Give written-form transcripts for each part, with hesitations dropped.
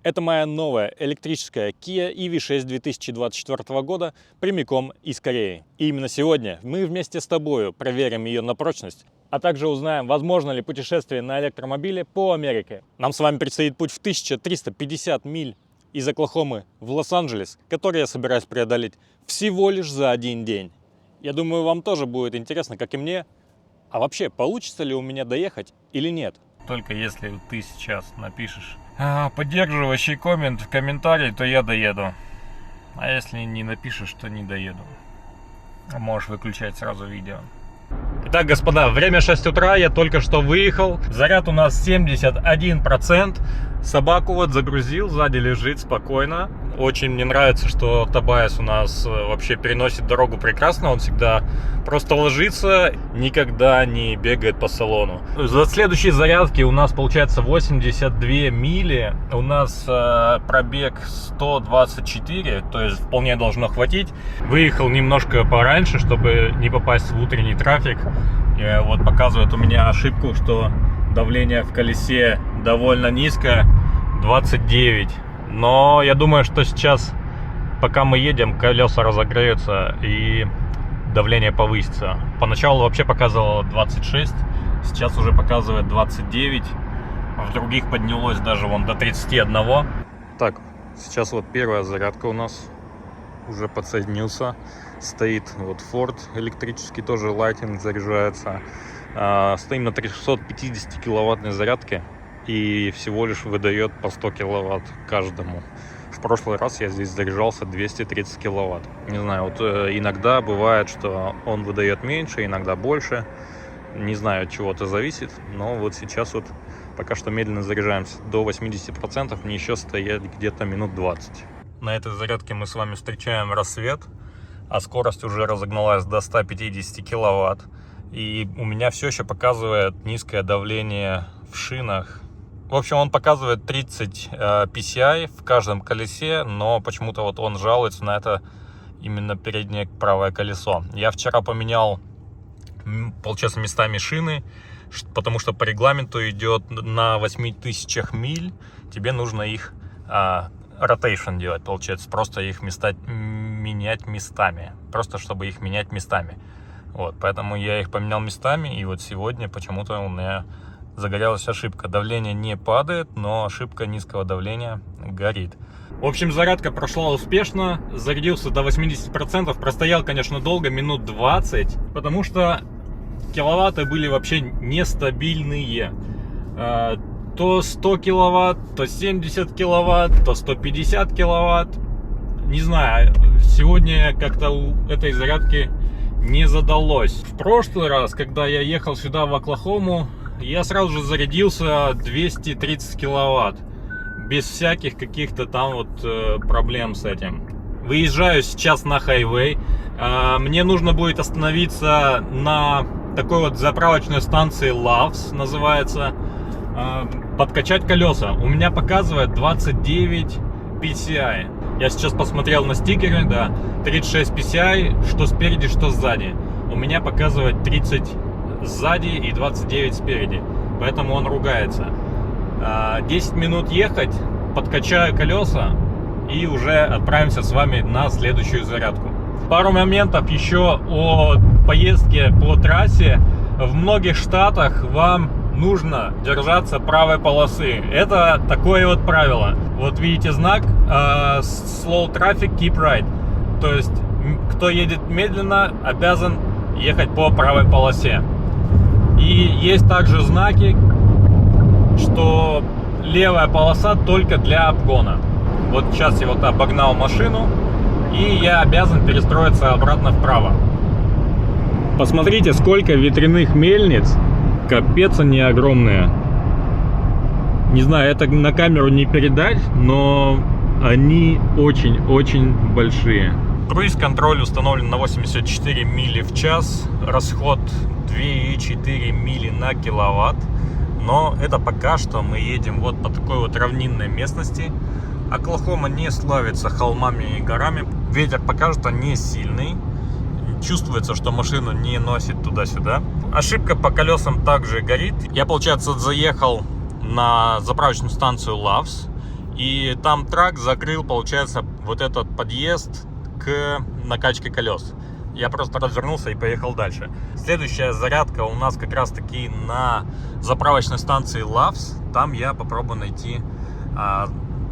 Это моя новая электрическая Kia EV6 2024 года прямиком из Кореи. И именно сегодня мы вместе с тобой проверим ее на прочность, а также узнаем, возможно ли путешествие на электромобиле по Америке. Нам с вами предстоит путь в 1350 миль из Оклахомы в Лос-Анджелес, который я собираюсь преодолеть всего лишь за один день. Я думаю, вам тоже будет интересно, как и мне. А вообще, получится ли у меня доехать или нет? Только если ты сейчас напишешь поддерживающий коммент в комментарии, то я доеду. А если не напишешь, то не доеду. Можешь выключать сразу видео. Итак, господа, время 6 утра, я только что выехал. Заряд у нас 71%. Собаку вот загрузил, сзади лежит спокойно. Очень мне нравится, что Тобайас у нас вообще переносит дорогу прекрасно. Он всегда просто ложится, никогда не бегает по салону. За следующей зарядки у нас получается 82 мили. У нас пробег 124, то есть вполне должно хватить. Выехал немножко пораньше, чтобы не попасть в утренний трафик. И вот показывает у меня ошибку, что давление в колесе довольно низкое, 29. Но я думаю, что сейчас, пока мы едем, колеса разогреются и давление повысится. Поначалу вообще показывало 26, сейчас уже показывает 29. В других поднялось даже вон до 31. Так, сейчас вот первая зарядка у нас. Уже подсоединился. Стоит вот Ford электрический, тоже Lightning заряжается. Стоим на 350 киловаттной зарядке. И всего лишь выдает по 100 киловатт каждому. В прошлый раз я здесь заряжался 230 киловатт. Не знаю, вот иногда бывает, что он выдает меньше, иногда больше. Не знаю, от чего это зависит. Но вот сейчас вот пока что медленно заряжаемся. До 80%, мне еще стоять где-то минут 20. На этой зарядке мы с вами встречаем рассвет. А скорость уже разогналась до 150 киловатт. И у меня все еще показывает низкое давление в шинах. В общем, он показывает 30 PSI в каждом колесе, но почему-то вот он жалуется на это именно переднее правое колесо. Я вчера поменял, получается, местами шины, потому что по регламенту идет на 8000 миль, тебе нужно их ротейшн делать, получается, просто их менять местами, просто чтобы их менять местами. Вот, поэтому я их поменял местами, и вот сегодня почему-то у меня загорелась ошибка. Давление не падает, но ошибка низкого давления горит. В общем, зарядка прошла успешно, зарядился до 80%, простоял, конечно, долго, минут 20, потому что киловатты были вообще нестабильные. То 100 киловатт, то 70 киловатт, то 150 киловатт. Не знаю, сегодня как-то у этой зарядки не задалось. В прошлый раз, когда я ехал сюда в Оклахому, я сразу же зарядился 230 киловатт. Без всяких каких-то там вот проблем с этим. Выезжаю сейчас на хайвей. Мне нужно будет остановиться на такой вот заправочной станции Love's, называется. Подкачать колеса. У меня показывает 29 PSI. Я сейчас посмотрел на стикеры, да, 36 PSI, что спереди, что сзади. У меня показывает 30 сзади и 29 спереди, поэтому он ругается. 10 минут ехать, подкачаю колеса и уже отправимся с вами на следующую зарядку. Пару моментов еще о поездке по трассе. В многих штатах вам нужно держаться правой полосы. Это такое вот правило. Вот видите знак slow traffic, keep right. То есть, кто едет медленно, обязан ехать по правой полосе. И есть также знаки, что левая полоса только для обгона. Вот сейчас я вот обогнал машину, и я обязан перестроиться обратно вправо. Посмотрите, сколько ветряных мельниц. Капец, они огромные. Не знаю, это на камеру не передать, но они очень-очень большие. Круиз-контроль установлен на 84 мили в час. Расход 2,4 мили на киловатт. Но это пока что мы едем вот по такой вот равнинной местности. Оклахома не славится холмами и горами. Ветер пока что не сильный. Чувствуется, что машину не носит туда-сюда. Ошибка по колесам также горит. Я, получается, заехал на заправочную станцию Love's. И там трак закрыл, получается, вот этот подъезд к накачке колес. Я просто развернулся и поехал дальше. Следующая зарядка у нас как раз таки на заправочной станции Loves. Там я попробую найти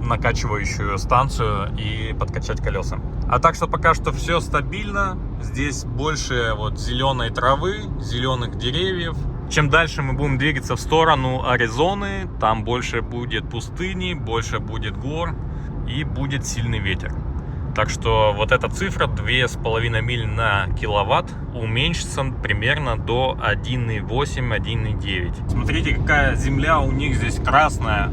накачивающую станцию и подкачать колеса. А так что пока что все стабильно. Здесь больше вот зеленой травы, зеленых деревьев. Чем дальше мы будем двигаться в сторону Аризоны, там больше будет пустыни, больше будет гор и будет сильный ветер. Так что вот эта цифра 2,5 миль на киловатт уменьшится примерно до 1,8-1,9. Смотрите, какая земля у них здесь красная.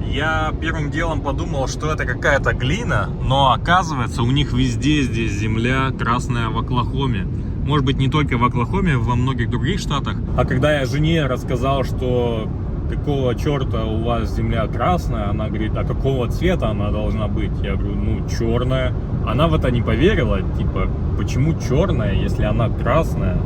Я первым делом подумал, что это какая-то глина, но оказывается у них везде здесь земля красная в Оклахоме. Может быть, не только в Оклахоме, во многих других штатах. А когда я жене рассказал, что какого черта у вас земля красная, она говорит, а какого цвета она должна быть? Я говорю, ну, черная. Она в это не поверила, типа, почему черная, если она красная?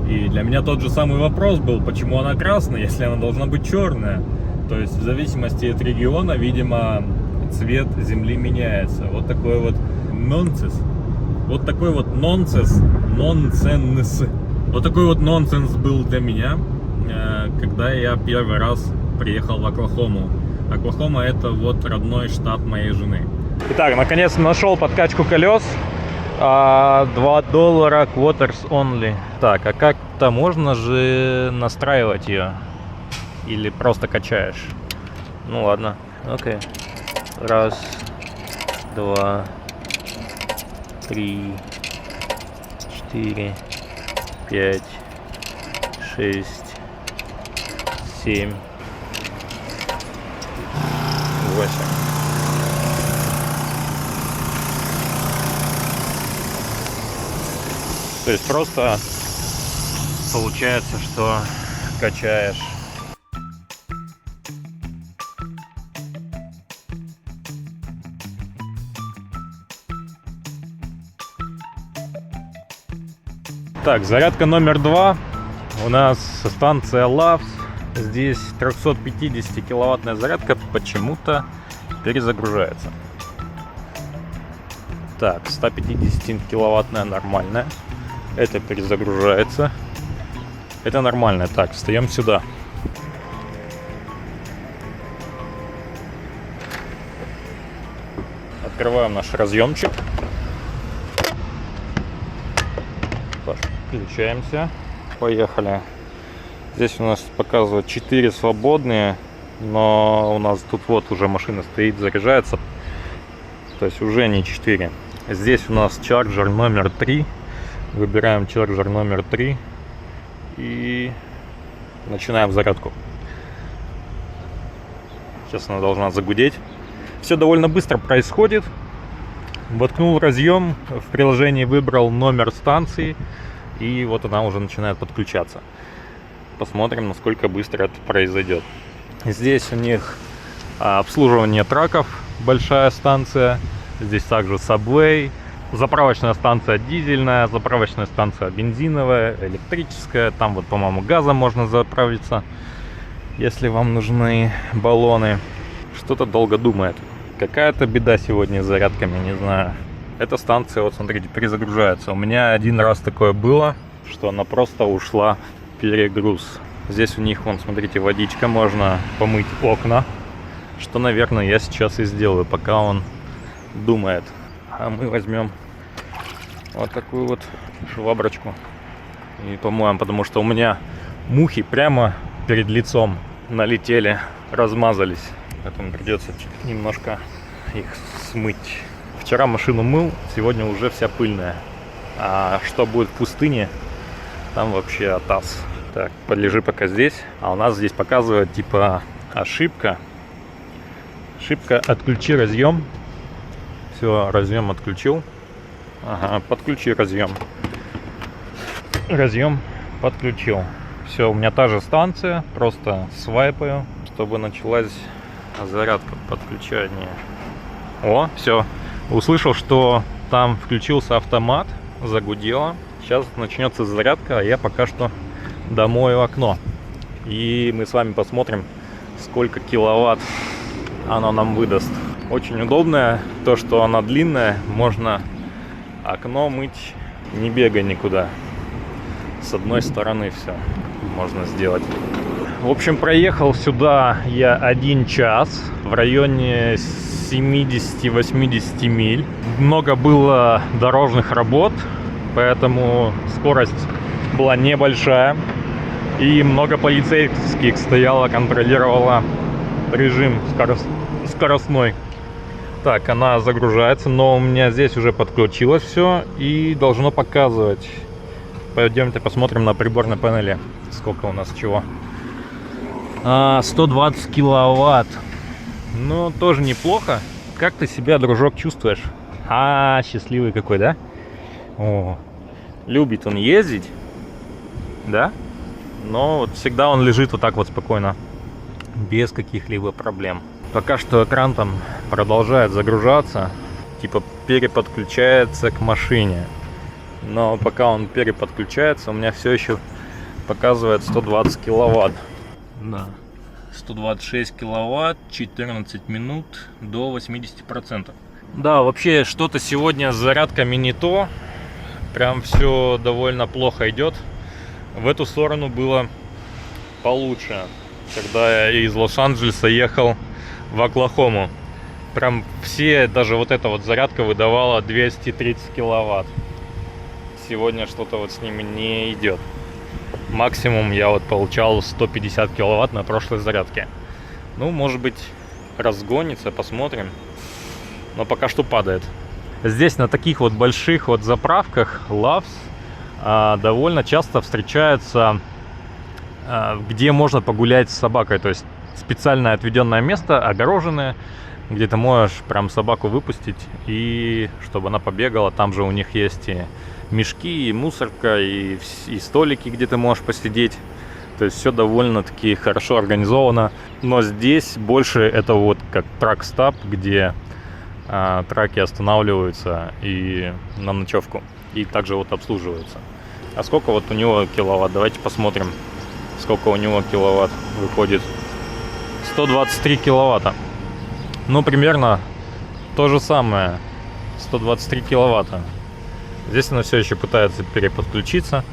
И для меня тот же самый вопрос был, почему она красная, если она должна быть черная? То есть в зависимости от региона, видимо, цвет земли меняется. Вот такой вот нонсенс. Вот такой вот нонсенс. Вот такой вот нонсенс был для меня, когда я первый раз приехал в Оклахому. Оклахома — это вот родной штат моей жены. Итак, наконец нашел подкачку колес. $2 quarters only. Так, а как-то можно же настраивать ее? Или просто качаешь? Ну ладно, окей. 1, 2, 3, 4, 5, 6, 7, 8. То есть просто получается, что качаешь. Так, зарядка номер 2. У нас станция Loves. Здесь 350 киловаттная зарядка почему-то перезагружается. Так, 150 киловаттная нормальная. Это перезагружается. Это нормально. Так, встаем сюда. Открываем наш разъемчик. Включаемся. Поехали. Здесь у нас показывает 4 свободные, но у нас тут вот уже машина стоит, заряжается. То есть уже не 4. Здесь у нас чарджер номер 3. Выбираем чарджер номер 3 и начинаем зарядку. Сейчас она должна загудеть. Все довольно быстро происходит. Воткнул разъем, в приложении выбрал номер станции, и вот она уже начинает подключаться. Посмотрим, насколько быстро это произойдет. Здесь у них обслуживание траков, большая станция. Здесь также Subway, заправочная станция дизельная, заправочная станция бензиновая, электрическая. Там вот, по-моему, газом можно заправиться, если вам нужны баллоны. Что-то долго думает. Какая-то беда сегодня с зарядками, не знаю. Эта станция, вот смотрите, перезагружается. У меня один раз такое было, что она просто ушла в перегруз. Здесь у них, вон, смотрите, водичка, можно помыть окна. Что, наверное, я сейчас и сделаю, пока он думает. А мы возьмем вот такую вот шваброчку и помоем, потому что у меня мухи прямо перед лицом налетели, размазались. Поэтому придется немножко их смыть. Вчера машину мыл, сегодня уже вся пыльная. А что будет в пустыне, там вообще атас. Так, подлежи пока здесь. А у нас здесь показывает типа ошибка. Ошибка, отключи разъем. Все, разъем отключил. Ага, подключи разъем. Разъем подключил. Все, у меня та же станция, просто свайпаю, чтобы началась зарядка, подключение. О, все. Услышал, что там включился автомат, загудело. Сейчас начнется зарядка, а я пока что домою окно. И мы с вами посмотрим, сколько киловатт она нам выдаст. Очень удобная, то, что она длинная, можно окно мыть, не бегая никуда. С одной стороны все можно сделать. В общем, проехал сюда я 1 час в районе 70-80 миль. Много было дорожных работ, поэтому скорость была небольшая. И много полицейских стояло, контролировало режим скоростной. Так, она загружается, но у меня здесь уже подключилось все и должно показывать. Пойдемте посмотрим на приборной панели, сколько у нас чего. 120 киловатт. Ну, тоже неплохо. Как ты себя, дружок, чувствуешь? Счастливый какой, да? О, любит он ездить, да? Но вот всегда он лежит вот так вот спокойно, без каких-либо проблем. Пока что экран там продолжает загружаться, типа переподключается к машине. Но пока он переподключается, у меня все еще показывает 120 киловатт. Да, 126 киловатт, 14 минут до 80%. Да, вообще что-то сегодня с зарядками не то. Прям все довольно плохо идет. В эту сторону было получше, когда я из Лос-Анджелеса ехал в Оклахому. Прям все, даже вот эта вот зарядка выдавала 230 киловатт. Сегодня что-то вот с ними не идет. Максимум я вот получал 150 киловатт на прошлой зарядке. Ну, может быть, разгонится, посмотрим. Но пока что падает. Здесь на таких вот больших вот заправках Love's довольно часто встречаются, где можно погулять с собакой. То есть специально отведенное место, огороженное, где ты можешь прям собаку выпустить, и чтобы она побегала. Там же у них есть и мешки, и мусорка, и столики, где ты можешь посидеть. То есть все довольно-таки хорошо организовано. Но здесь больше это вот как трак-стоп, где траки останавливаются и на ночевку. И также вот обслуживаются. А сколько вот у него киловатт? Давайте посмотрим, сколько у него киловатт выходит. 123 киловатта. Ну, примерно то же самое. 123 киловатта. Здесь она все еще пытается переподключиться.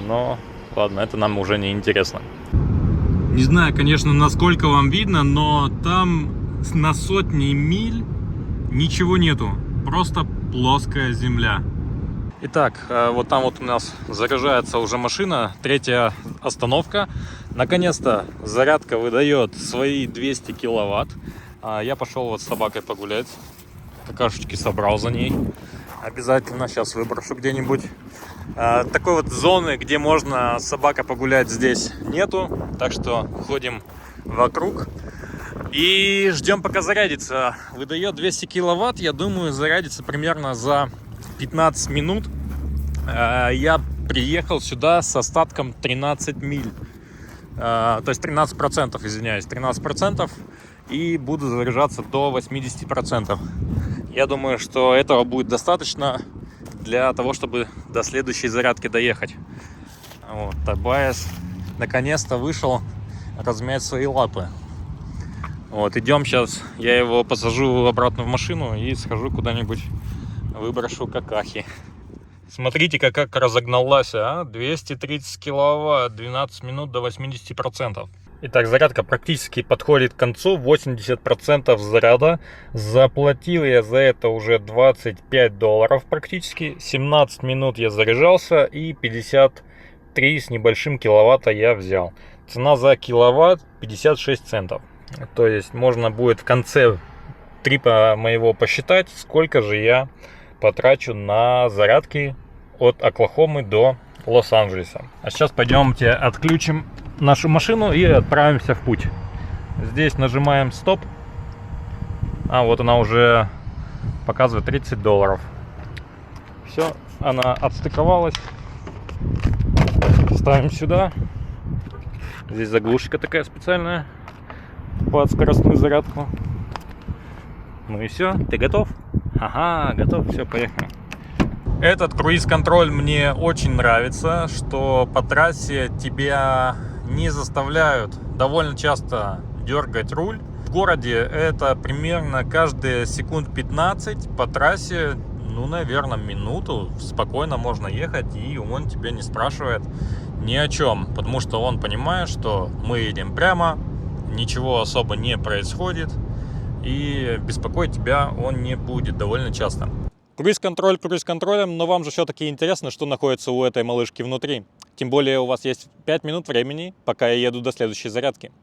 Но, ладно, это нам уже не интересно. Не знаю, конечно, насколько вам видно, но там на сотни миль ничего нету. Просто плоская земля. Итак, вот там вот у нас заряжается уже машина. 3-я остановка. Наконец-то зарядка выдает свои 200 киловатт. Я пошел вот с собакой погулять. Какашечки собрал за ней. Обязательно сейчас выброшу где-нибудь. Такой вот зоны, где можно с собакой погулять, здесь нету. Так что ходим вокруг. И ждем, пока зарядится. Выдает 200 киловатт. Я думаю, зарядится примерно за 15 минут. Я приехал сюда с остатком 13 миль. То есть 13%, извиняюсь, 13%. И буду заряжаться до 80%. Я думаю, что этого будет достаточно для того, чтобы до следующей зарядки доехать. Вот, Тобайас наконец-то вышел размять свои лапы. Вот, идем сейчас, я его посажу обратно в машину и схожу куда-нибудь, выброшу какахи. Смотрите, как разогналась, 230 киловатт, 12 минут до 80%. Итак, зарядка практически подходит к концу, 80% заряда. Заплатил я за это уже $25 практически. 17 минут я заряжался и 53 с небольшим киловатта я взял. Цена за киловатт 56 центов. То есть можно будет в конце трипа моего посчитать, сколько же я потрачу на зарядки от Оклахомы до Лос-Анджелеса. А сейчас пойдемте отключим нашу машину и отправимся в путь. Здесь нажимаем стоп. Вот она уже показывает $30. Все, она отстыковалась. Ставим сюда. Здесь заглушечка такая специальная под скоростную зарядку. Ну и все, ты готов? Ага, готов, все, поехали. Этот круиз-контроль мне очень нравится, что по трассе тебя не заставляют довольно часто дергать руль. в городе это примерно каждые секунд 15 по трассе, ну, наверное, минуту спокойно можно ехать, и он тебя не спрашивает ни о чем, потому что он понимает, что мы едем прямо, ничего особо не происходит, и беспокоить тебя он не будет довольно часто. Круиз-контроль круиз-контролем, но вам же все-таки интересно, что находится у этой малышки внутри. Тем более у вас есть 5 минут времени, пока я еду до следующей зарядки.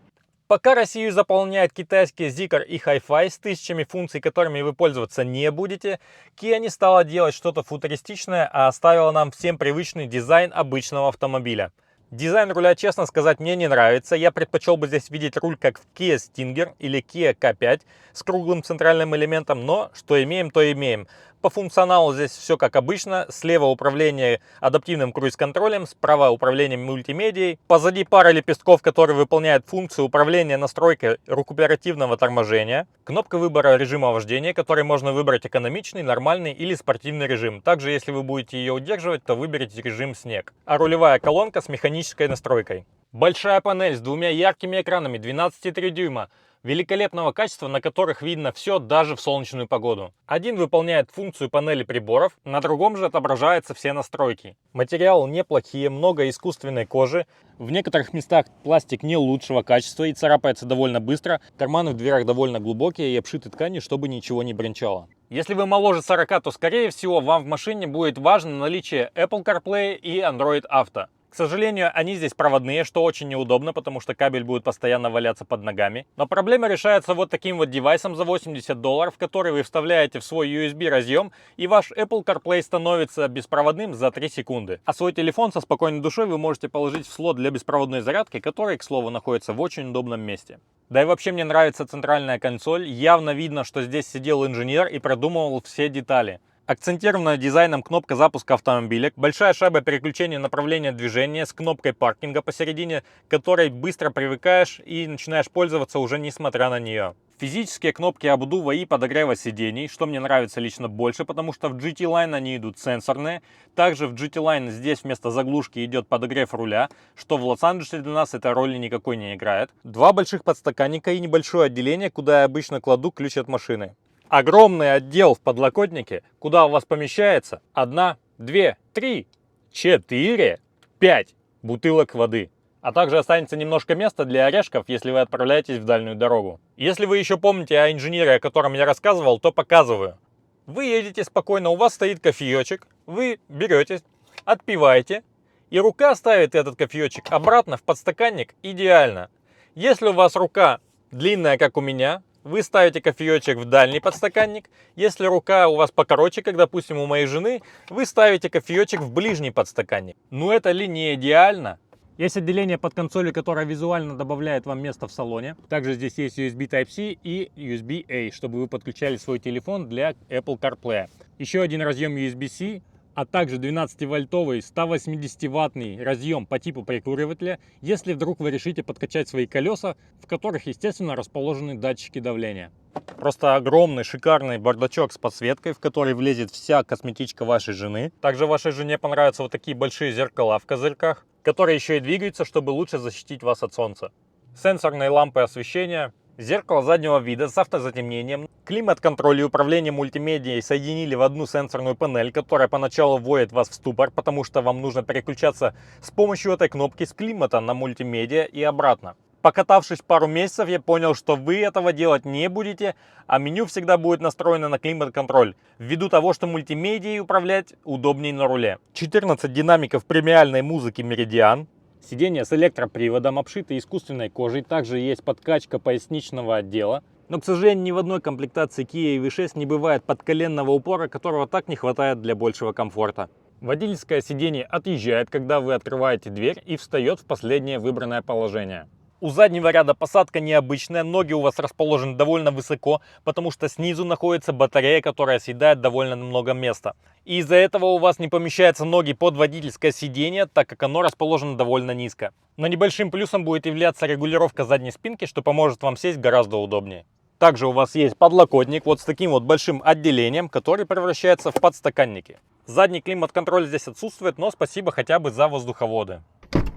Пока Россию заполняет китайские Zeekr и Hi-Fi с тысячами функций, которыми вы пользоваться не будете, Kia не стала делать что-то футуристичное, а оставила нам всем привычный дизайн обычного автомобиля. Дизайн руля, честно сказать, мне не нравится. Я предпочел бы здесь видеть руль как в Kia Stinger или Kia K5 с круглым центральным элементом, но что имеем, то имеем. По функционалу здесь все как обычно. Слева управление адаптивным круиз-контролем, справа управление мультимедией. Позади пара лепестков, которые выполняют функцию управления настройкой рекуперативного торможения. Кнопка выбора режима вождения, который можно выбрать экономичный, нормальный или спортивный режим. Также, если вы будете ее удерживать, то выберите режим снег. А рулевая колонка с механической настройкой. Большая панель с двумя яркими экранами 12,3 дюйма. Великолепного качества, на которых видно все даже в солнечную погоду. Один выполняет функцию панели приборов, на другом же отображаются все настройки. Материалы неплохие, много искусственной кожи. В некоторых местах пластик не лучшего качества и царапается довольно быстро. Карманы в дверях довольно глубокие и обшиты тканью, чтобы ничего не бренчало. Если вы моложе 40, то скорее всего вам в машине будет важно наличие Apple CarPlay и Android Auto. К сожалению, они здесь проводные, что очень неудобно, потому что кабель будет постоянно валяться под ногами. Но проблема решается вот таким вот девайсом за $80, который вы вставляете в свой USB разъем, и ваш Apple CarPlay становится беспроводным за 3 секунды. А свой телефон со спокойной душой вы можете положить в слот для беспроводной зарядки, который, к слову, находится в очень удобном месте. Да и вообще мне нравится центральная консоль. Явно видно, что здесь сидел инженер и продумывал все детали. Акцентированная дизайном кнопка запуска автомобиля, большая шайба переключения направления движения с кнопкой паркинга посередине, которой быстро привыкаешь и начинаешь пользоваться уже несмотря на нее. Физические кнопки обдува и подогрева сидений, что мне нравится лично больше, потому что в GT Line они идут сенсорные. Также в GT Line здесь вместо заглушки идет подогрев руля, что в Лос-Анджелесе для нас этой роли никакой не играет. Два больших подстаканника и небольшое отделение, куда я обычно кладу ключ от машины. Огромный отдел в подлокотнике, куда у вас помещается 1, 2, 3, 4, 5 бутылок воды. А также останется немножко места для орешков, если вы отправляетесь в дальнюю дорогу. Если вы еще помните о инженере, о котором я рассказывал, то показываю. Вы едете спокойно, у вас стоит кофеечек, вы берете, отпиваете, и рука ставит этот кофеечек обратно в подстаканник идеально. Если у вас рука длинная, как у меня, вы ставите кофеечек в дальний подстаканник. Если рука у вас покороче, как, допустим, у моей жены, вы ставите кофеечек в ближний подстаканник. Но это ли не идеально? Есть отделение под консолью, которое визуально добавляет вам место в салоне. Также здесь есть USB Type-C и USB-A, чтобы вы подключали свой телефон для Apple CarPlay. Еще один разъем USB-C. А также 12-вольтовый 180-ваттный разъем по типу прикуривателя, если вдруг вы решите подкачать свои колеса, в которых, естественно, расположены датчики давления. Просто огромный шикарный бардачок с подсветкой, в который влезет вся косметичка вашей жены. Также вашей жене понравятся вот такие большие зеркала в козырьках, которые еще и двигаются, чтобы лучше защитить вас от солнца. Сенсорные лампы освещения. Зеркало заднего вида с автозатемнением, климат-контроль и управление мультимедией соединили в одну сенсорную панель, которая поначалу вводит вас в ступор, потому что вам нужно переключаться с помощью этой кнопки с климата на мультимедиа и обратно. Покатавшись пару месяцев, я понял, что вы этого делать не будете, а меню всегда будет настроено на климат-контроль, ввиду того, что мультимедией управлять удобнее на руле. 14 динамиков премиальной музыки Meridian. Сиденье с электроприводом, обшито искусственной кожей, также есть подкачка поясничного отдела. Но, к сожалению, ни в одной комплектации Kia EV6 не бывает подколенного упора, которого так не хватает для большего комфорта. Водительское сиденье отъезжает, когда вы открываете дверь, и встает в последнее выбранное положение. У заднего ряда посадка необычная, ноги у вас расположены довольно высоко, потому что снизу находится батарея, которая съедает довольно много места. И из-за этого у вас не помещаются ноги под водительское сиденье, так как оно расположено довольно низко. Но небольшим плюсом будет являться регулировка задней спинки, что поможет вам сесть гораздо удобнее. Также у вас есть подлокотник вот с таким вот большим отделением, который превращается в подстаканники. Задний климат-контроль здесь отсутствует, но спасибо хотя бы за воздуховоды.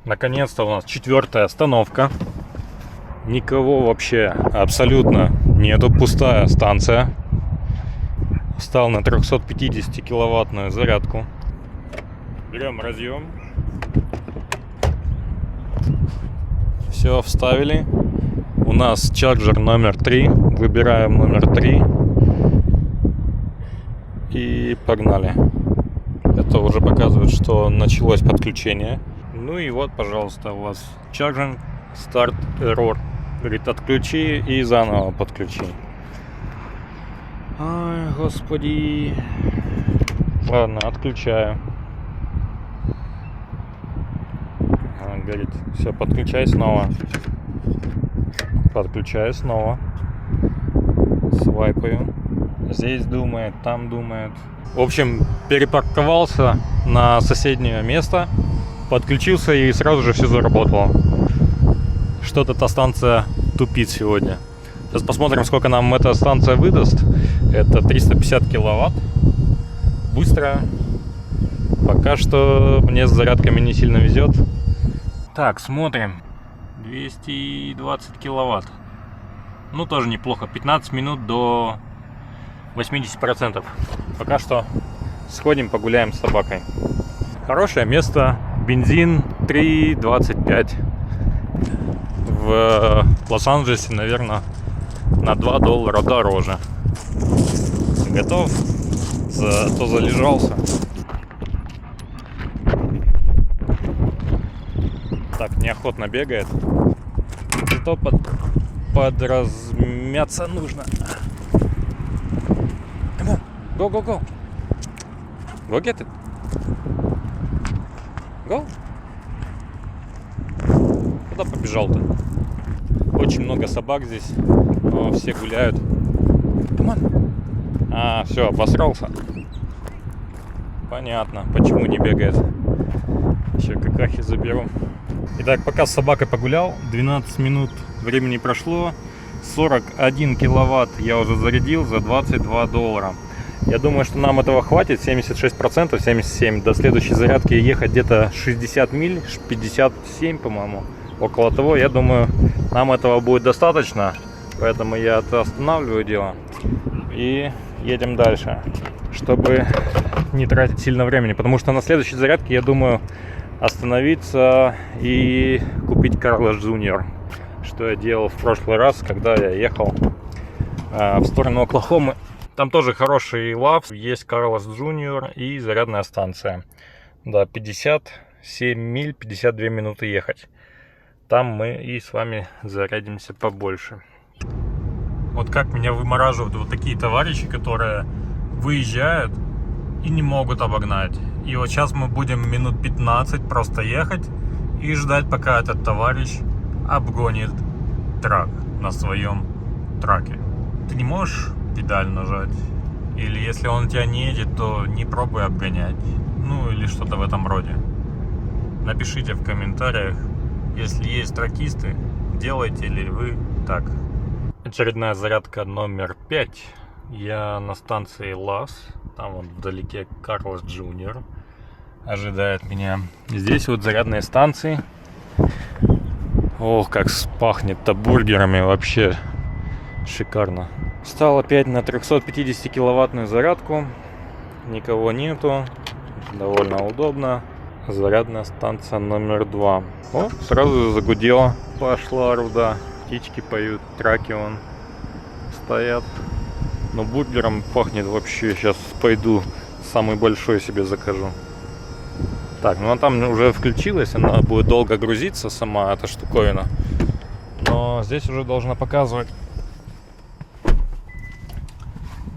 Наконец-то у нас 4-я остановка. Никого вообще абсолютно нету, пустая станция. Встал на 350 киловаттную зарядку. Берем разъем. Все, вставили. У нас чарджер номер 3. Выбираем номер 3. И погнали. Это уже показывает, что началось подключение. Ну и вот, пожалуйста, у вас charging start error. Говорит, отключи и заново подключи. Ай, господи. Ладно, отключаю. Говорит, все, подключай снова. Подключаю снова. Свайпаю. Здесь думает, там думает. В общем, перепарковался на соседнее место, подключился и сразу же все заработало. Что-то та станция тупит сегодня. Сейчас посмотрим, сколько нам эта станция выдаст. Это 350 киловатт. Быстро. Пока что мне с зарядками не сильно везет. Так, смотрим. 220 киловатт. Ну, тоже неплохо. 15 минут до 80%. Пока что сходим, погуляем с собакой. Хорошее место. Бензин 3,25. В Лос-Анджелесе, наверное, на $2 дороже. Готов? Зато залежался. Так, неохотно бегает. Зато подразмяться нужно. Come on. Go, go, go. Go get it. Go. Куда побежал-то? Очень много собак здесь, но все гуляют. Come on. А, все, обосрался. Понятно, почему не бегает. Еще какахи заберу. Итак, пока с собакой погулял, 12 минут времени прошло. 41 киловатт я уже зарядил за $22. Я думаю, что нам этого хватит. 76%, 77%. До следующей зарядки ехать где-то 60 миль, 57, по-моему. Около того, я думаю, нам этого будет достаточно. Поэтому я останавливаю дело и едем дальше, чтобы не тратить сильно времени. Потому что на следующей зарядке, я думаю, остановиться и купить Carlos Jr., что я делал в прошлый раз, когда я ехал в сторону Оклахомы. Там тоже хороший лав, есть Carlos Jr. и зарядная станция. Да, 57 миль, 52 минуты ехать. Там мы и с вами зарядимся побольше. Вот как меня вымораживают вот такие товарищи, которые выезжают и не могут обогнать. И вот сейчас мы будем минут 15 просто ехать и ждать, пока этот товарищ обгонит трак на своем траке. Ты не можешь педаль нажать? Или если он тебя не едет, то не пробуй обгонять. Ну или что-то в этом роде. Напишите в комментариях, если есть тракисты, делаете ли вы так. Очередная зарядка номер 5. Я на станции Лас. Там вот вдалеке Carlos Jr. ожидает меня. Здесь вот зарядные станции. Ох, как пахнет-то бургерами, вообще шикарно. Встал опять на 350 киловаттную зарядку. Никого нету. Довольно удобно. Зарядная станция номер 2. О, сразу загудела. Пошла руда. Птички поют, траки вон стоят. Но бургером пахнет вообще. Сейчас пойду самый большой себе закажу. Так, ну а там уже включилась. Она будет долго грузиться, сама эта штуковина. Но здесь уже должна показывать.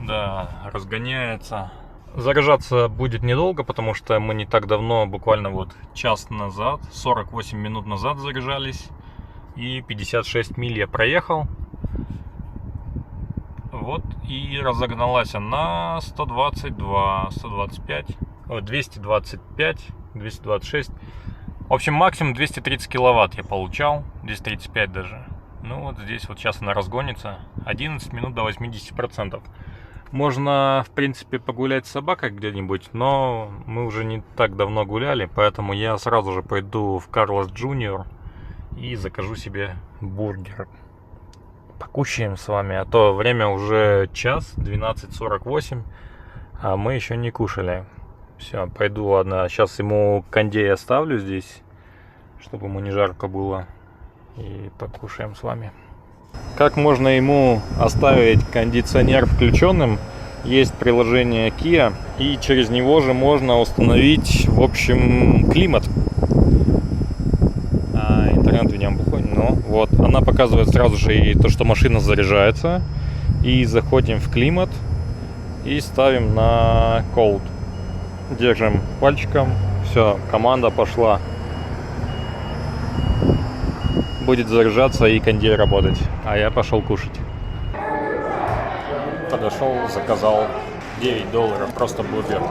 Да, разгоняется. Заряжаться будет недолго, потому что мы не так давно, буквально вот час назад, 48 минут назад заряжались. И 56 миль я проехал. Вот, и разогналась она 122, 125, 225, 226. В общем, максимум 230 киловатт я получал, 235 даже. Ну вот здесь вот сейчас она разгонится. 11 минут до 80%. Можно, в принципе, погулять с собакой где-нибудь, но мы уже не так давно гуляли, поэтому я сразу же пойду в Carlos Jr. и закажу себе бургер. Покушаем с вами, а то время уже час, 12:48, а мы еще не кушали. Все, пойду, ладно, сейчас ему кондей оставлю здесь, чтобы ему не жарко было, и покушаем с вами. Как можно ему оставить кондиционер включенным? Есть приложение Kia, и через него же можно установить, в общем, климат. Интернет в нем плохой, но вот она показывает сразу же и то, что машина заряжается. И заходим в климат и ставим на cold. Держим пальчиком. Все, команда пошла. Будет заряжаться и кондей работать. А я пошел кушать. Подошел, заказал $9, просто бургер.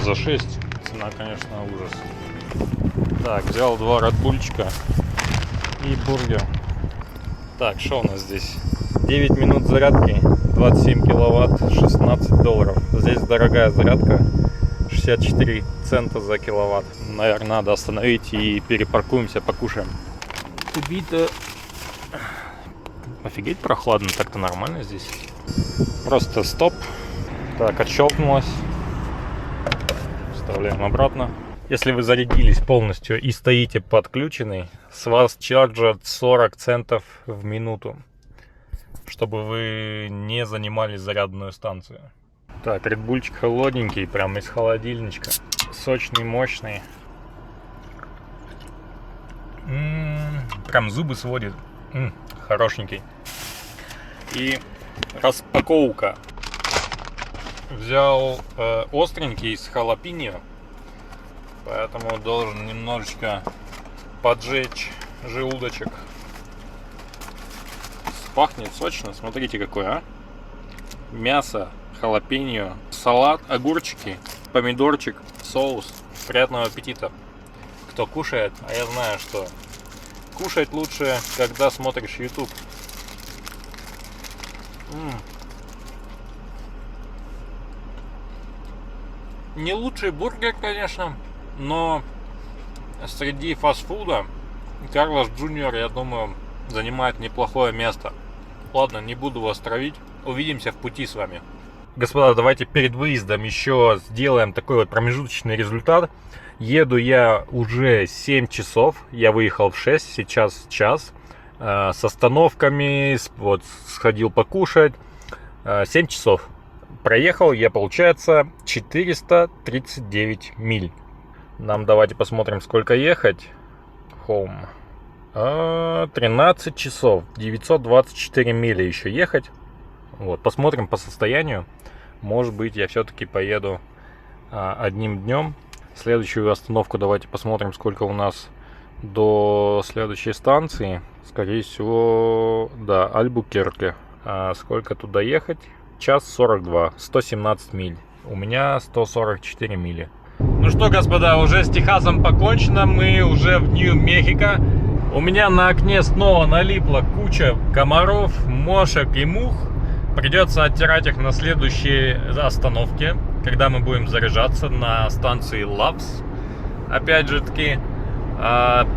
За 6. Цена, конечно, ужас. Так, взял 2 редбульчика и бургер. Так, что у нас здесь? 9 минут зарядки, 27 киловатт, $16. Здесь дорогая зарядка, 64 цента за киловатт. Наверное, надо остановить и перепаркуемся, покушаем. Убито. Офигеть, прохладно, так-то нормально здесь. Просто стоп. Так, отщелкнулось. Вставляем обратно. Если вы зарядились полностью и стоите подключенный, с вас чарджат 40 центов в минуту, чтобы вы не занимали зарядную станцию. Так, редбульчик холодненький, прямо из холодильничка. Сочный, мощный. Прям зубы сводит. Хорошенький. И распаковка. Взял остренький с халапеньо, поэтому должен немножечко поджечь желудочек. Пахнет сочно, смотрите какой, а? Мясо, халапеньо, салат, огурчики, помидорчик, соус. Приятного аппетита, кто кушает. А я знаю, что кушать лучше, когда смотришь YouTube. Не лучший бургер, конечно, но среди фастфуда Карлос Джуниор, я думаю, занимает неплохое место. Ладно, не буду вас травить. Увидимся в пути с вами. Господа, давайте перед выездом еще сделаем такой вот промежуточный результат. Еду я уже 7 часов. Я выехал в 6, сейчас час. С остановками, вот сходил покушать. 7 часов. Проехал я, получается, 439 миль. Нам давайте посмотрим, сколько ехать. Home. 13 часов, 924 мили еще ехать. Вот, посмотрим по состоянию. Может быть, я все-таки поеду одним днем. Следующую остановку давайте посмотрим, сколько у нас до следующей станции. Скорее всего, да, Альбукерке. Сколько туда ехать? Час 42, 117 миль. У меня 144 мили. Ну что, господа, уже с Техасом покончено. Мы уже в Нью-Мехико. У меня на окне снова налипла куча комаров, мошек и мух. Придется оттирать их на следующей остановке, когда мы будем заряжаться на станции Лавс. Опять же таки,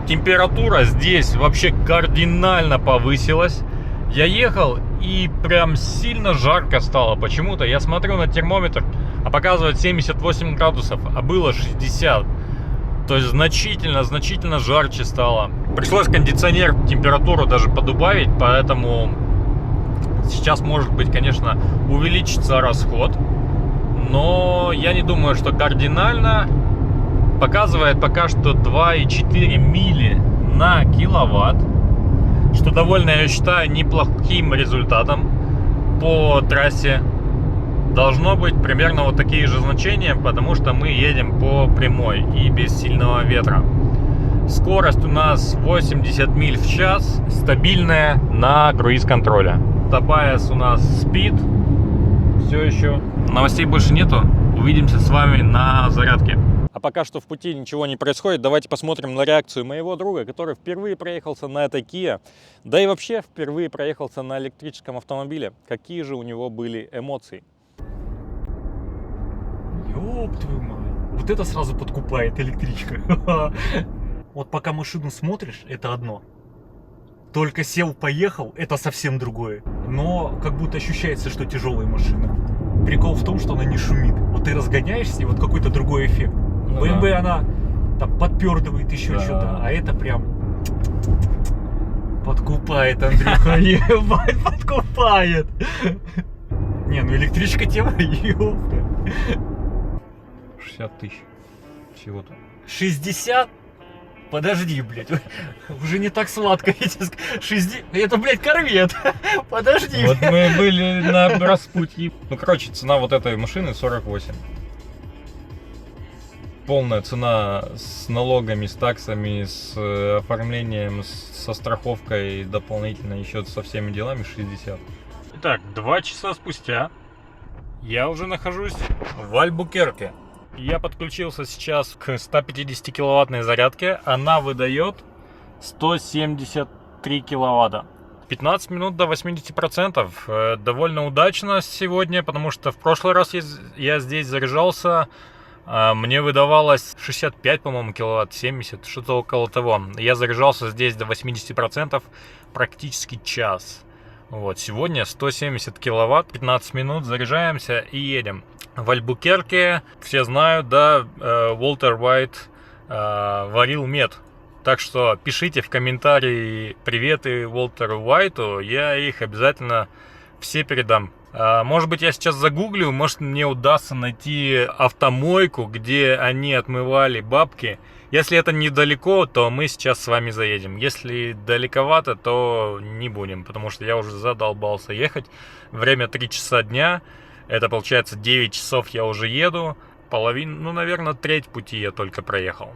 температура здесь вообще кардинально повысилась. Я ехал, и прям сильно жарко стало почему-то. Я смотрю на термометр, а показывает 78 градусов, а было 60. То есть значительно жарче стало. Пришлось кондиционер температуру даже подубавить, поэтому сейчас, может быть, конечно, увеличится расход. Но я не думаю, что кардинально. Показывает пока что 2,4 мили на киловатт. Что довольно, я считаю, неплохим результатом по трассе. Должно быть примерно вот такие же значения, потому что мы едем по прямой и без сильного ветра. Скорость у нас 80 миль в час, стабильная на круиз-контроле. Табайс у нас спид. Все еще. Новостей больше нету. Увидимся с вами на зарядке. А пока что в пути ничего не происходит. Давайте посмотрим на реакцию моего друга, который впервые проехался на этой Kia. Да и вообще впервые проехался на электрическом автомобиле. Какие же у него были эмоции. Ёб твою мать. Вот это сразу подкупает электричка. Вот пока машину смотришь, это одно. Только сел, поехал, это совсем другое. Но как будто ощущается, что тяжелая машина. Прикол в том, что она не шумит. Вот ты разгоняешься, и вот какой-то другой эффект. Ну, БМВ да. она там подпердывает еще Да. что-то, а это прям подкупает, Андрюха, ебать, подкупает. Не, ну электричка тема, ёпта. 60 тысяч всего-то. 60? Подожди, блядь, уже не так сладко. 60... Это, блядь, корвет. Подожди. Вот мы были на распутье. Ну, короче, цена вот этой машины 48. Полная цена с налогами, с таксами, с оформлением, со страховкой, дополнительно еще со всеми делами 60. Итак, 2 часа спустя я уже нахожусь в Альбукерке. Я подключился сейчас к 150 киловаттной зарядке. Она выдает 173 киловатта. 15 минут до 80%. Довольно удачно сегодня, потому что в прошлый раз я здесь заряжался. Мне выдавалось 65, по-моему, киловатт, 70, что-то около того. Я заряжался здесь до 80%, практически час. Вот, сегодня 170 киловатт, 15 минут, заряжаемся и едем. В Альбукерке, все знают, да, Уолтер Уайт варил мед. Так что пишите в комментарии приветы Уолтеру Уайту, я их обязательно все передам. Может быть, я сейчас загуглю, может, мне удастся найти автомойку, где они отмывали бабки. Если это недалеко, то мы сейчас с вами заедем. Если далековато, то не будем, потому что я уже задолбался ехать. Время 3 часа дня, это получается 9 часов я уже еду. Половину, ну, наверное, треть пути я только проехал.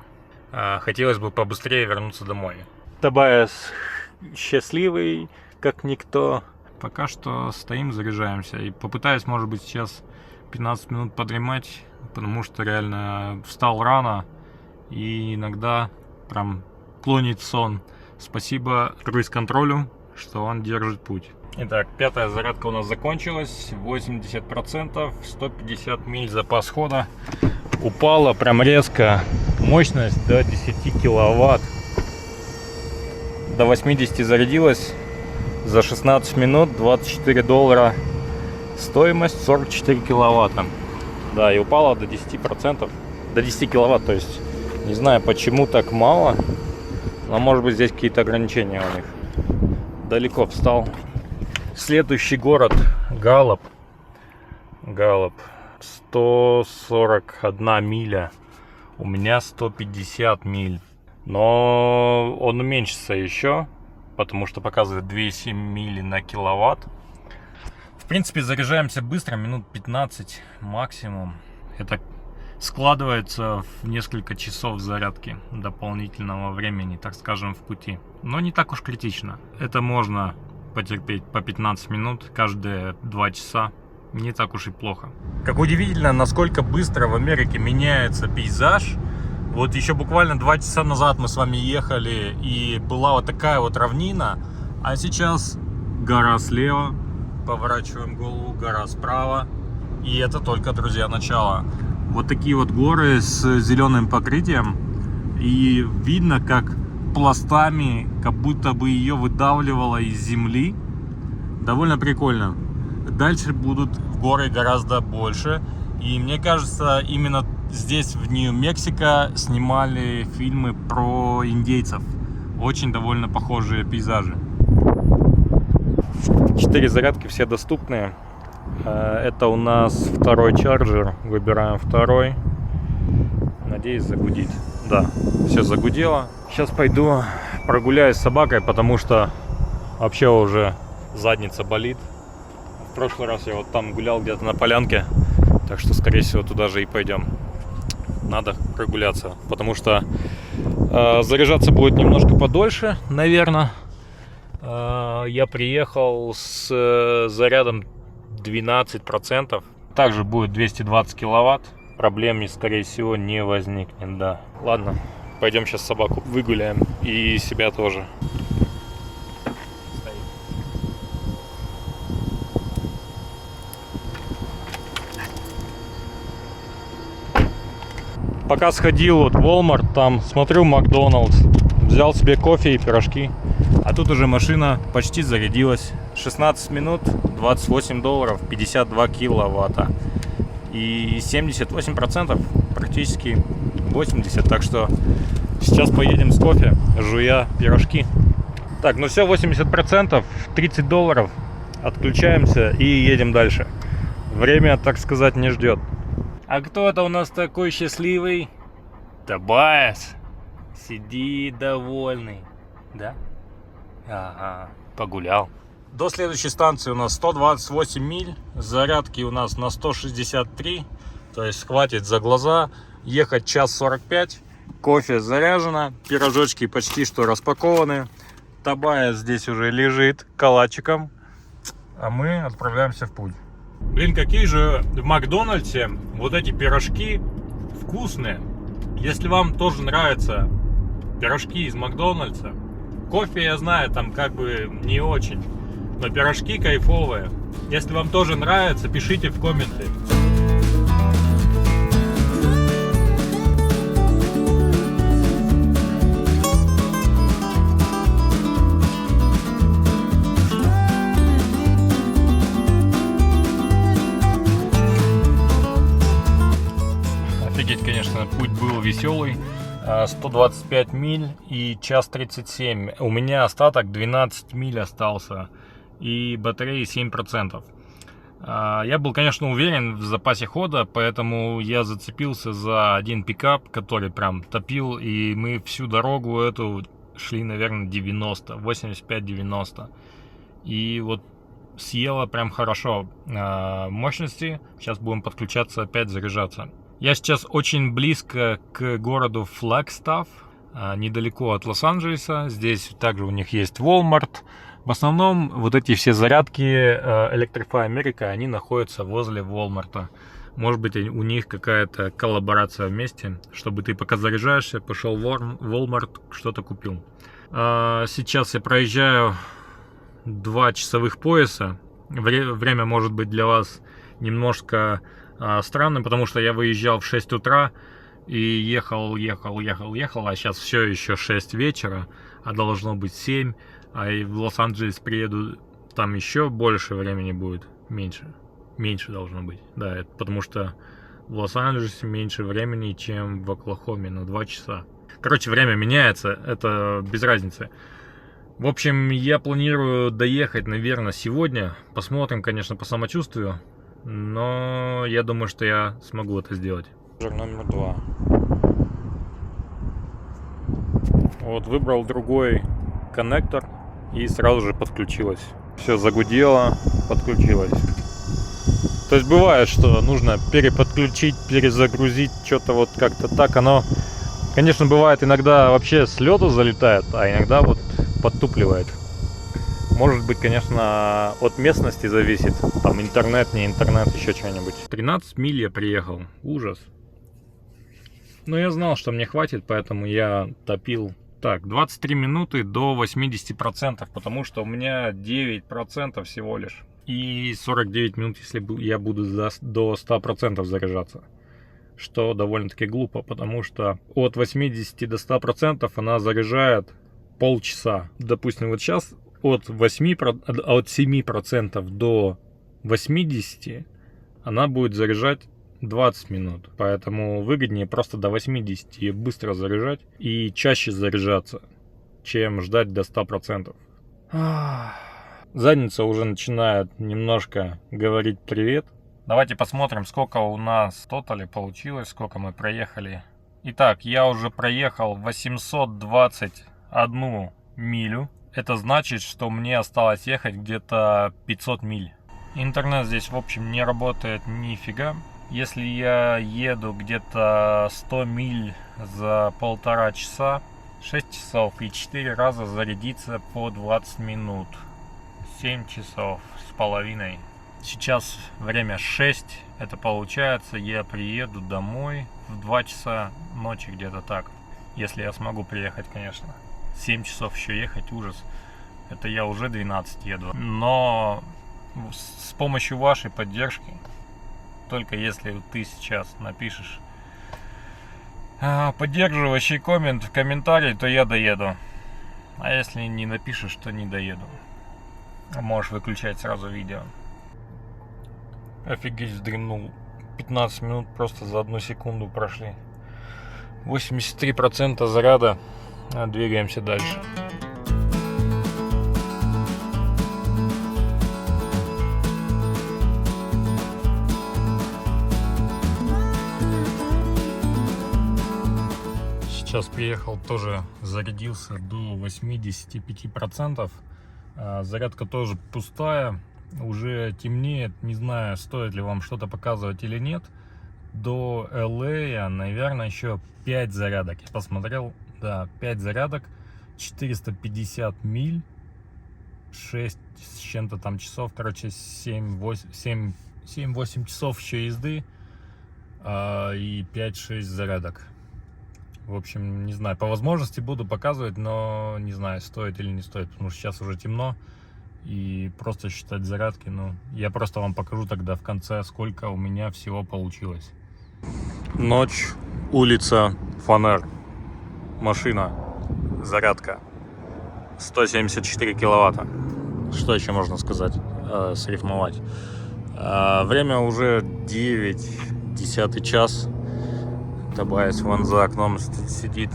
Хотелось бы побыстрее вернуться домой. Тобайас счастливый, как никто. Пока что стоим, заряжаемся. И попытаюсь, может быть, сейчас 15 минут подремать, потому что реально встал рано и иногда прям клонит в сон. Спасибо круиз-контролю, что он держит путь. Итак, 5-я зарядка у нас закончилась. 80%, 150 миль запас хода. Упала прям резко мощность до 10 киловатт. До 80 зарядилась. За 16 минут $24. Стоимость 44 киловатта. Да, и упала до 10%. До 10 киловатт, то есть не знаю, почему так мало. Но может быть здесь какие-то ограничения у них. Далеко встал. Следующий город Галлоп. Галлоп. 141 миля. У меня 150 миль. Но он уменьшится еще, потому что показывает 2,7 мили на киловатт. В принципе, заряжаемся быстро, минут 15 максимум. Это складывается в несколько часов зарядки дополнительного времени, так скажем, в пути. Но не так уж критично. Это можно потерпеть по 15 минут каждые 2 часа. Не так уж и плохо. Как удивительно, насколько быстро в Америке меняется пейзаж. Вот еще буквально 2 часа назад мы с вами ехали, и была вот такая вот равнина, а сейчас гора слева, поворачиваем голову, гора справа, и это только, друзья, начало. Вот такие вот горы с зеленым покрытием, и видно, как пластами, как будто бы ее выдавливало из земли. Довольно прикольно. Дальше будут горы гораздо больше, и мне кажется, именно здесь, в Нью-Мексико, снимали фильмы про индейцев. Очень довольно похожие пейзажи. 4 зарядки, все доступные. Это у нас второй чарджер. Выбираем второй. Надеюсь, загудит. Да, все загудело. Сейчас пойду прогуляюсь с собакой, потому что вообще уже задница болит. В прошлый раз я вот там гулял где-то на полянке. Так что, скорее всего, туда же и пойдем. Надо прогуляться, потому что заряжаться будет немножко подольше, наверное. Я приехал с зарядом 12%. Также будет 220 киловатт. Проблем, скорее всего, не возникнет, да. Ладно, пойдем сейчас собаку выгуляем и себя тоже. Пока сходил вот в Walmart, там смотрю Макдоналдс, взял себе кофе и пирожки. А тут уже машина почти зарядилась. 16 минут, $28, 52 киловатта. И 78%, практически 80%. Так что сейчас поедем с кофе, жуя пирожки. Так, ну все, 80%, $30. Отключаемся и едем дальше. Время, так сказать, не ждет. А кто это у нас такой счастливый? Тобайас. Сидит довольный. Да? Ага, погулял. До следующей станции у нас 128 миль. Зарядки у нас на 163. То есть хватит за глаза. Ехать 1:45. Кофе заряжено. Пирожочки почти что распакованы. Тобайас здесь уже лежит калачиком. А мы отправляемся в путь. Блин, какие же в Макдональдсе вот эти пирожки вкусные. Если вам тоже нравятся пирожки из Макдональдса, кофе, я знаю, там как бы не очень, но пирожки кайфовые. Если вам тоже нравится, пишите в комменты. Офигеть, конечно, путь был веселый. 125 миль и 1:37. У меня остаток 12 миль остался. И батареи 7%. Я был, конечно, уверен в запасе хода, поэтому я зацепился за один пикап, который прям топил. И мы всю дорогу эту шли, наверное, 90, 85-90. И вот съело прям хорошо мощности. Сейчас будем подключаться, опять заряжаться. Я сейчас очень близко к городу Флагстаф, недалеко от Лос-Анджелеса. Здесь также у них есть Walmart. В основном вот эти все зарядки Electrify America, они находятся возле Walmart. Может быть, у них какая-то коллаборация вместе, чтобы ты пока заряжаешься, пошел в Walmart, что-то купил. Сейчас я проезжаю 2 часовых пояса. Время может быть для вас немножко странным, потому что я выезжал в 6 утра и ехал, а сейчас все еще 6 вечера, а должно быть 7, а и в Лос-Анджелес приеду, там еще больше времени будет, меньше должно быть, да, это потому что в Лос-Анджелесе меньше времени, чем в Оклахоме, на 2 часа. Короче, время меняется, это без разницы. В общем, я планирую доехать, наверное, сегодня, посмотрим, конечно, по самочувствию. Но я думаю, что я смогу это сделать. Номер 2. Вот выбрал другой коннектор и сразу же подключилось. Все загудело, подключилось. То есть бывает, что нужно переподключить, перезагрузить, что-то вот как-то так. Оно, конечно, бывает иногда вообще с лету залетает, а иногда вот подтупливает. Может быть, конечно, от местности зависит. Там интернет, не интернет, еще что-нибудь. 13 миль я приехал. Ужас. Но я знал, что мне хватит, поэтому я топил. Так, 23 минуты до 80%, потому что у меня 9% всего лишь. И 49 минут, если я буду до 100% заряжаться. Что довольно-таки глупо, потому что от 80 до 100% она заряжает полчаса. Допустим, вот сейчас от 7% до 80% она будет заряжать 20 минут. Поэтому выгоднее просто до 80 и быстро заряжать и чаще заряжаться, чем ждать до 100%. Задница уже начинает немножко говорить привет. Давайте посмотрим, сколько у нас тотали получилось, сколько мы проехали. Итак, я уже проехал 821 милю. Это значит, что мне осталось ехать где-то 500 миль. Интернет здесь, в общем, не работает нифига. Если я еду где-то 100 миль за 1,5 часа, 6 часов и 4 раза зарядиться по 20 минут. 7 часов с половиной. Сейчас время 6. Это получается, я приеду домой в 2 часа ночи где-то так. Если я смогу приехать, конечно. 7 часов еще ехать, ужас. Это я уже 12 еду. Но с помощью вашей поддержки, только если ты сейчас напишешь Поддерживающий коммент в комментарии, то я доеду. А если не напишешь, то не доеду. Можешь выключать сразу видео. Офигеть, вздремнул. 15 минут просто за 1 секунду прошли. 83% заряда. Двигаемся дальше. Сейчас приехал, тоже зарядился до 85%. Зарядка тоже пустая. Уже темнеет. Не знаю, стоит ли вам что-то показывать или нет. До LA, наверное, еще 5 зарядок. Я посмотрел, да, 5 зарядок, 450 миль, 6 с чем-то там часов, короче, 7-8 часов еще езды и 5-6 зарядок. В общем, не знаю, по возможности буду показывать, но не знаю, стоит или не стоит, потому что сейчас уже темно. И просто считать зарядки, ну, я просто вам покажу тогда в конце, сколько у меня всего получилось. Ночь, улица, фонарь, машина, зарядка, 174 киловатта. Что еще можно сказать, срифмовать? Время уже 9-10 час. Табайс вон за окном сидит,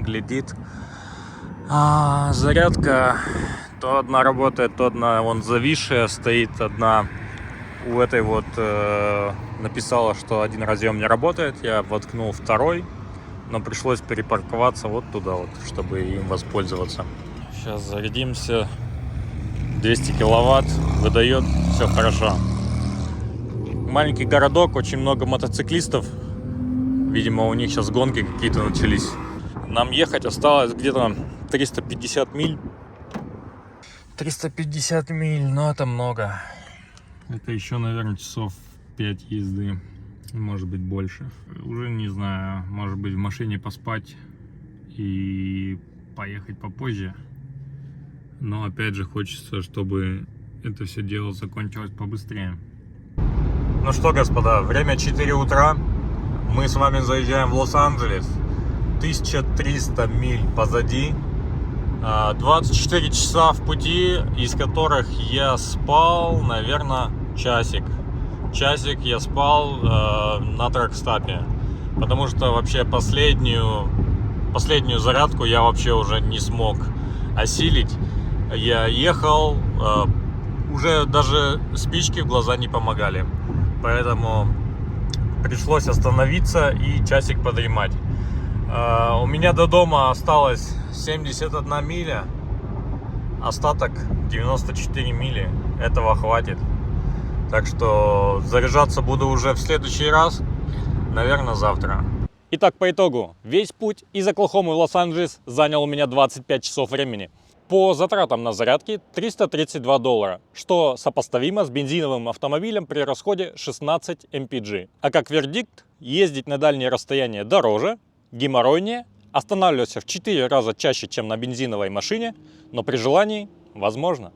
глядит. Зарядка то одна работает, то одна вон зависшая стоит, одна у этой вот написала, что один разъем не работает. Я воткнул второй, но пришлось перепарковаться вот туда вот, чтобы им воспользоваться. Сейчас зарядимся. 200 киловатт выдает, все хорошо. Маленький городок, очень много мотоциклистов. Видимо, у них сейчас гонки какие-то начались. Нам ехать осталось где-то 350 миль. 350 миль, но это много. Это еще, наверное, часов 5 езды. Может быть, больше. Уже не знаю, может быть, в машине поспать и поехать попозже. Но опять же хочется, чтобы это все дело закончилось побыстрее. Ну что, господа, время 4 утра. Мы с вами заезжаем в Лос-Анджелес. 1300 миль позади. 24 часа в пути, из которых я спал, наверное, часик. Часик я спал на тракстапе. Потому что вообще последнюю зарядку я вообще уже не смог осилить. Я ехал, уже даже спички в глаза не помогали. Поэтому пришлось остановиться и часик подремать. У меня до дома осталось 71 миля, остаток 94 мили. Этого хватит. Так что заряжаться буду уже в следующий раз, наверное, завтра. Итак, по итогу, весь путь из Оклахомы в Лос-Анджелес занял у меня 25 часов времени. По затратам на зарядке $332, что сопоставимо с бензиновым автомобилем при расходе 16 mpg. А как вердикт, ездить на дальние расстояния дороже, геморройнее, останавливаться в 4 раза чаще, чем на бензиновой машине, но при желании возможно.